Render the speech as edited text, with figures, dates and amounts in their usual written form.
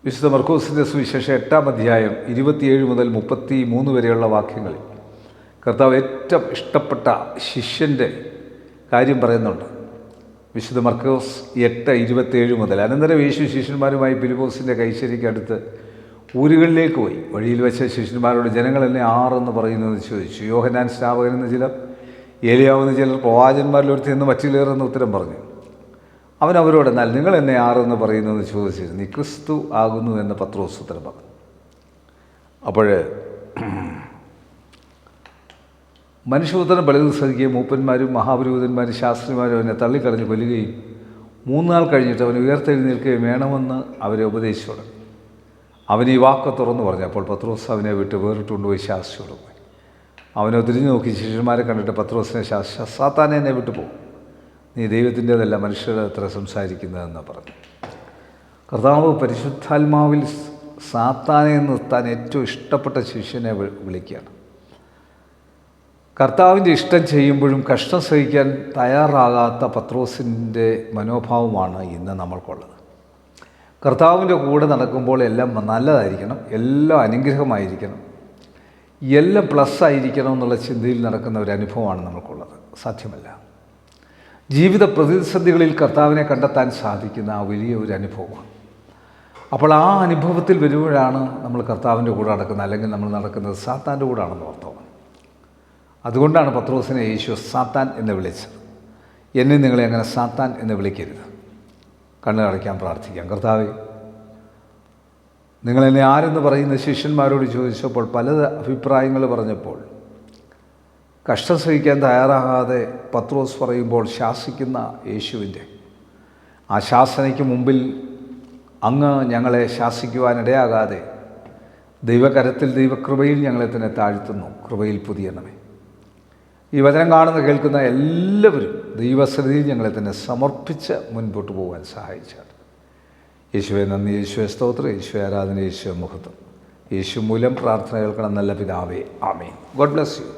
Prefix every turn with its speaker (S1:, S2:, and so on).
S1: വിശുദ്ധ മർക്കോസിൻ്റെ സുവിശേഷം 8-ാം അധ്യായം 27 മുതൽ 33 വരെയുള്ള വാക്യങ്ങളിൽ കർത്താവ് ഏറ്റവും ഇഷ്ടപ്പെട്ട ശിഷ്യൻ്റെ കാര്യം പറയുന്നുണ്ട്. വിശുദ്ധ മർക്കോസ് 8:27 മുതൽ. അനന്തരം യേശു ശിഷ്യന്മാരുമായി ഫിലിപ്പോസിൻ്റെ കൈശരിക്കടുത്ത് ഊരുകളിലേക്ക് പോയി. വഴിയിൽ വെച്ച ശിഷ്യന്മാരോട് ജനങ്ങൾ എന്നെ ആരെന്ന് പറയുന്നതെന്ന് ചോദിച്ചു. യോഹന്നാൻ സ്നാപകനെന്ന് ചിലർ, ഏലിയാവെന്ന് ചിലർ, പ്രവാചകന്മാരിലൊരുത്തി എന്ന് മറ്റിലേറെന്ന് ഉത്തരം പറഞ്ഞു. അവൻ അവരോട്, എന്നാൽ നിങ്ങൾ എന്നെ ആരെന്ന് പറയുന്നതെന്ന് ചോദിച്ചിരുന്നു. നീ ക്രിസ്തു ആകുന്നു എന്ന് പത്രോസ് ഉത്തരം പറഞ്ഞു. അപ്പോൾ മനുഷ്യപുത്രൻ പലതും സഹിക്കുകയും മൂപ്പന്മാരും മഹാപുരോഹിതന്മാരും ശാസ്ത്രിമാരും അവനെ തള്ളിക്കളഞ്ഞ് കൊല്ലുകയും 3 നാൾ കഴിഞ്ഞിട്ട് അവൻ ഉയർത്തെഴുന്നേൽക്കുകയും വേണമെന്ന് അവരെ ഉപദേശിച്ചു തുടങ്ങി. അവൻ ഈ വാക്ക് തുറന്നു പറഞ്ഞു. അപ്പോൾ പത്രോസ് അവനെ വിട്ട് വേറിട്ടുകൊണ്ടുപോയി ശാസിച്ചോട് പോയി. അവനെ തിരിഞ്ഞു നോക്കി ശിഷ്യന്മാരെ കണ്ടിട്ട് പത്രോസിനെ ശാസിച്ച, സാത്താനെ എന്നെ വിട്ടു പോകും, നീ ദൈവത്തിൻ്റേതല്ല മനുഷ്യരുടെ അത്ര സംസാരിക്കുന്നതെന്ന് പറഞ്ഞു. കർത്താവ് പരിശുദ്ധാത്മാവിൽ സാത്താനെ നിർത്താൻ ഏറ്റവും ഇഷ്ടപ്പെട്ട ശിഷ്യനെ വിളിക്കുകയാണ്. കർത്താവിൻ്റെ ഇഷ്ടം ചെയ്യുമ്പോഴും കഷ്ടം സഹിക്കാൻ തയ്യാറാകാത്ത പത്രോസിൻ്റെ മനോഭാവമാണ് ഇന്ന് നമ്മൾക്കുള്ളത്. കർത്താവിൻ്റെ കൂടെ നടക്കുമ്പോൾ എല്ലാം നല്ലതായിരിക്കണം, എല്ലാം അനുഗ്രഹമായിരിക്കണം, എല്ലാം പ്ലസ് ആയിരിക്കണം എന്നുള്ള ചിന്തയിൽ നടക്കുന്ന ഒരു അനുഭവമാണ് നമ്മൾക്കുള്ളത്. സാധ്യമല്ല. ജീവിത പ്രതിസന്ധികളിൽ കർത്താവിനെ കണ്ടെത്താൻ സാധിക്കുന്ന ആ വലിയ ഒരു അനുഭവമാണ്. അപ്പോൾ ആ അനുഭവത്തിൽ വരുമ്പോഴാണ് നമ്മൾ കർത്താവിൻ്റെ കൂടെ നടക്കുന്നത്, അല്ലെങ്കിൽ നമ്മൾ നടക്കുന്നത് സാത്താൻ്റെ കൂടാണെന്ന് ഓർത്തോണം. അതുകൊണ്ടാണ് പത്രോസിനെ യേശു സാത്താൻ എന്ന് വിളിച്ചത്. എന്നെ നിങ്ങളെ അങ്ങനെ സാത്താൻ എന്ന് വിളിക്കരുത്. കണ്ണടയ്ക്കാൻ പ്രാർത്ഥിക്കാം. കർത്താവേ, നിങ്ങളെന്നെ ആരെന്ന് പറയുന്ന ശിഷ്യന്മാരോട് ചോദിച്ചപ്പോൾ പല അഭിപ്രായങ്ങൾ പറഞ്ഞപ്പോൾ കഷ്ടം സഹിക്കാൻ തയ്യാറാകാതെ പത്രോസ് പറയുമ്പോൾ ശാസിക്കുന്ന യേശുവിൻ്റെ ആ ശാസനയ്ക്ക് മുമ്പിൽ അങ്ങ് ഞങ്ങളെ ശാസിക്കുവാനിടയാകാതെ ദൈവകരത്തിൽ ദൈവകൃപയിൽ ഞങ്ങളെ തന്നെ താഴ്ത്തുന്നു. കൃപയിൽ പുതിയണമേ. ഈ വചനം കാണുന്ന കേൾക്കുന്ന എല്ലാവരും ദൈവസന്നിധിയിൽ ഞങ്ങളെ തന്നെ സമർപ്പിച്ച് മുൻപോട്ട് പോകാൻ സഹായിച്ചാണ്. യേശുവെ നന്ദി, യേശുവെ സ്തോത്രം, യേശുവെ ആരാധന, യേശുവെ മഹത്വം. യേശു മൂലം പ്രാർത്ഥന കേൾക്കണം നല്ല പിതാവേ. ആമേൻ. God bless U.